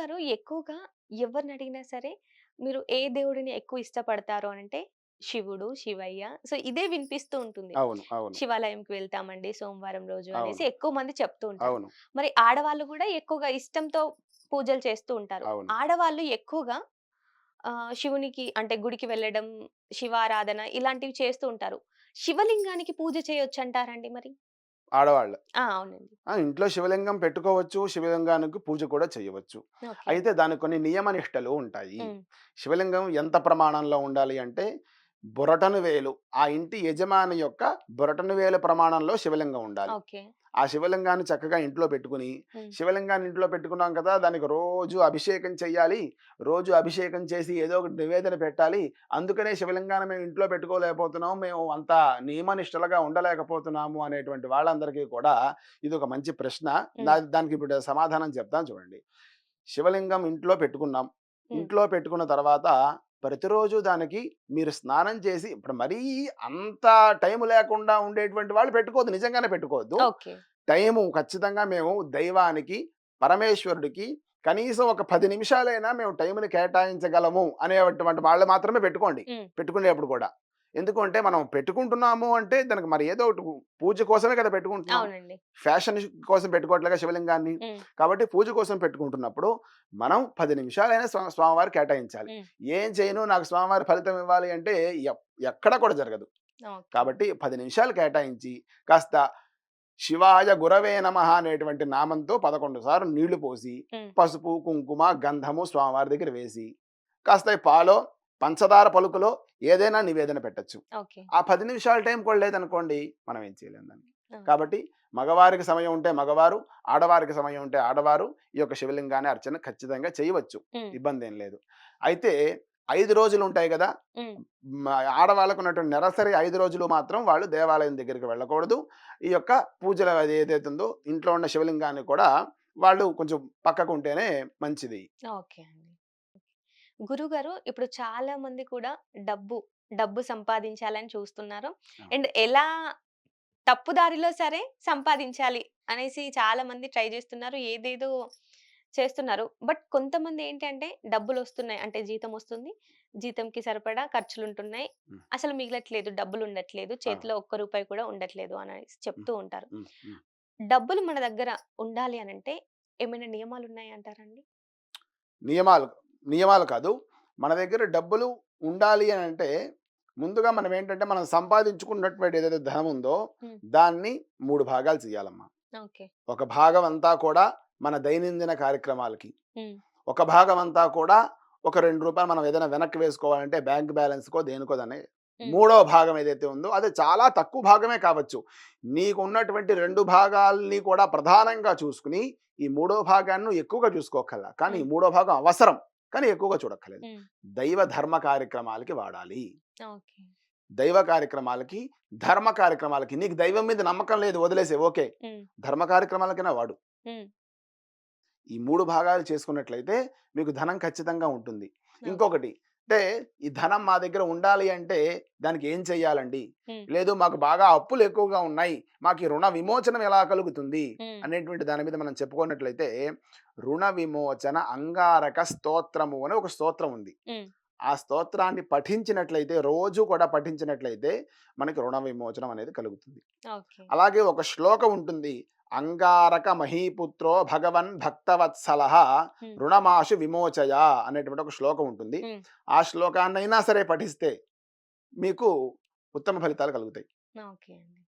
గురువుగారు ఎక్కువగా ఎవరిని అడిగినా సరే, మీరు ఏ దేవుడిని ఎక్కువ ఇష్టపడతారు అనంటే, శివుడు, శివయ్య. సో, ఇదే వినిపిస్తూ ఉంటుంది. అవును. అవును. శివాలయంకి వెళ్తామండి సోమవారం రోజు అనేసి అవును. ఎక్కువ మంది చెప్తూ ఉంటారు. అవును. మరి ఆడవాళ్ళు గూడా ఎక్కువగా ఇష్టంతో పూజలు చేస్తూ ఉంటారు. అవును. ఆడవాళ్ళు ఎక్కువగా శివునికి అంటే గుడికి వెళ్ళడం, శివారాధన ఇలాంటివి చేస్తూ ఉంటారు. శివలింగానికి పూజ చేయొచ్చంటారండి మరి? ఆడవాళ్ళు. అవునండి. ఇంట్లో శివలింగం పెట్టుకోవచ్చు. శివలింగానికి పూజ కూడా చేయవచ్చు. ఓకే. అయితే దానికి కొన్ని నియమ నిష్టలు ఉంటాయి. హ్మ్. శివలింగం ఎంత ప్రమాణంలో ఉండాలి అంటే, బొరటన వేలు ఆ ఇంటి యజమాని యొక్క బొరటన వేలు ప్రమాణంలో శివలింగం ఉండాలి. ఓకే. ఆ శివలింగాన్ని చక్కగా ఇంట్లో పెట్టుకొని, హ్మ్. శివలింగాన్ని ఇంట్లో పెట్టుకున్నాం కదా! దానికి రోజు అభిషేకం చెయ్యాలి. రోజు అభిషేకం చేసి ఏదో ఒకటి నివేదన పెట్టాలి. అందుకనే శివలింగాన్ని మేము ఇంట్లో పెట్టుకోలేకపోతున్నాం. మేము అంత నియమనిష్టలుగా ఉండలేకపోతున్నాము అనేటువంటి వాళ్ళందరికీ కూడా ఇదొక మంచి ప్రశ్న. హ్మ్. దానికి ఇప్పుడు సమాధానం చెప్తాను చూడండి. శివలింగం ఇంట్లో పెట్టుకున్నాం. హ్మ్. ఇంట్లో పెట్టుకున్న తర్వాత ప్రతిరోజు దానికి మీరు స్నానం చేసి ఇప్పుడు మరీ అంత టైం లేకుండా ఉండేటువంటి వాళ్ళు పెట్టుకోవద్దు. నిజంగానే పెట్టుకోవద్దు. ఓకే. టైము ఖచ్చితంగా మేము దైవానికి, పరమేశ్వరుడికి కనీసం ఒక 10 నిమిషాలైనా మేము టైంని కేటాయించగలము అనేటువంటి వాళ్ళు మాత్రమే పెట్టుకోండి. హ్మ్. పెట్టుకునేప్పుడు కూడా. ఎందుకు అంటే మనం పెట్టుకుంటున్నాము అంటే దానికి మరి ఏదో ఒకటి పూజ కోసమే కదా పెట్టుకుంటున్నాం. అవునండి. ఫ్యాషన్ కోసం పెట్టుకోవట్లేగా శివలింగాన్ని. హ్మ్. కాబట్టి పూజ కోసం పెట్టుకుంటున్నప్పుడు మనం 10 నిమిషాలైనా స్వామివారికి కేటాయించాలి. హ్మ్. ఏం చేయను నాకు స్వామివారి ఫలితం ఇవ్వాలి అంటే ఎక్కడ కూడా జరగదు. ఓకే. కాబట్టి 10 నిమిషాలు కేటాయించి కాస్త శివాయ గురవే నమః అనేటువంటి నామంతో 11 సార్లు నీళ్లు పోసి, హ్మ్. పసుపు, కుంకుమ, గంధము స్వామివారి దగ్గర వేసి, కాస్త ఈ పాలో, పంచదార పలుకులో ఏదైనా నివేదన పెట్టొచ్చు. ఓకే. ఆ 10 నిమిషాల టైం కూడా లేదనుకోండి, మనం ఏం చేయలేం దాన్ని. ఓకే. కాబట్టి మగవారికి సమయం ఉంటే మగవారు, ఆడవారికి సమయం ఉంటే ఆడవారు ఈ యొక్క శివలింగాన్ని అర్చన ఖచ్చితంగా చేయవచ్చు. హ్మ్. ఇబ్బందేం లేదు. అయితే 5 రోజులుంటాయి గదా! హ్మ్. మ ఆడవాళ్ళకున్నటువంటి నెలసరి 5 రోజులు మాత్రం వాళ్ళు దేవాలయం దగ్గరికి వెళ్ళకూడదు. ఈ యొక్క పూజలు అది ఏదైతే ఉందో ఇంట్లో ఉన్న శివలింగాన్ని కూడా వాళ్ళు కొంచెం పక్కకుంటేనే మంచిది. ఓకే అండి. గురువుగారు ఇప్పుడు చాలా మంది కూడా డబ్బు, డబ్బు సంపాదించాలని చూస్తున్నారు. అవును. అండ్ ఎలా తప్పుదారిలో సరే సంపాదించాలి అనేసి చాలా మంది ట్రై చేస్తున్నారు. ఏదేదో చేస్తున్నారు. బట్ కొంతమంది ఏంటంటే డబ్బులొస్తున్నాయి. అంటే జీతమొస్తుంది. జీతంకి సరిపడా ఖర్చులుంటున్నాయి. హ్మ్. అసలు మిగలట్లేదు. డబ్బులుండట్లేదు. అవును. చేతిలో ఒక్క రూపాయి కూడా ఉండట్లేదు అనేసి హ్మ్. చెప్తూ ఉంటారు. హ్మ్. హ్మ్. డబ్బులు మన దగ్గర ఉండాలి అనంటే ఏమైనా నియమాలున్నాయంటారండి? నియమాలు, నియమాలు కాదు. మన దగ్గర డబ్బులు ఉండాలి అనంటే ముందుగా మనమేంటంటే మనం సంపాదించుకున్నటువంటి ఏదైతే ధనం ఉందో హ్మ్. దాన్ని 3 భాగాలు చేయాలమ్మా. ఓకే. ఒక భాగం అంతా కూడా మన దైనందిన కార్యక్రమాలకి. హ్మ్. ఒక భాగం అంతా కూడా ఒక రూ. 2 మనం ఏదైనా వెనక్కి వేసుకోవాలంటే బ్యాంక్ బ్యాలెన్స్‌కో దేనికో దాన్ని హ్మ్. మూడో భాగం ఏదైతే ఉందో అది చాలా తక్కువ భాగమే కావచ్చు. నీకున్నటువంటి 2 భాగాల్ని కూడా ప్రధానంగా చూసుకొని, ఈ మూడో భాగాన్ని నువ్వు ఎక్కువగా చూసుకోక్కర్లా. కానీ హ్మ్. ఈ మూడో భాగం అవసరం. కానీ ఎక్కువగా చూడక్కర్లేదు. హ్మ్. దైవ ధర్మ కార్యక్రమాలకి వాడాలి. ఓకే. దైవ కార్యక్రమాలకి, ధర్మ కార్యక్రమాలకి నీకు దైవం మీద నమ్మకం లేదు వదిలేసేయి ఓకే. హ్మ్. ధర్మ కార్యక్రమాలకైనా వాడు. హ్మ్. ఈ 3 భాగాలు చేసుకున్నట్లయితే మీకు ధనం ఖచ్చితంగా ఉంటుంది. ఓకే. ఇంకొకటి అంటే ఈ ధనం మా దగ్గర ఉండాలి అంటే దానికి ఏం చేయాలండి? హ్మ్. లేదు మాకు బాగా అప్పులు ఎక్కువగా ఉన్నాయి. మాకు ఈ రుణ విమోచనం ఎలా కలుగుతుంది? హ్మ్. అనేటువంటి దాని మీద మనం చెప్పుకున్నట్లయితే రుణ విమోచన అంగారక స్తోత్రము అని ఒక స్తోత్రం ఉంది. హ్మ్. ఆ స్తోత్రాన్ని పఠించినట్లయితే రోజు కూడా పఠించినట్లయితే మనకి రుణ విమోచనం అనేది కలుగుతుంది. ఓకే. అలాగే ఒక శ్లోకం ఉంటుంది. అంగారక మహీపుత్రో భగవన్ భక్తవత్సలః హ్మ్. రుణమాశు విమోచయ అనేటువంటి ఒక శ్లోకం ఉంటుంది. హ్మ్. ఆ శ్లోకాన్నైనా సరే పఠిస్తే మీకు ఉత్తమ ఫలితాలు కలుగుతాయి. ఓకే అండి.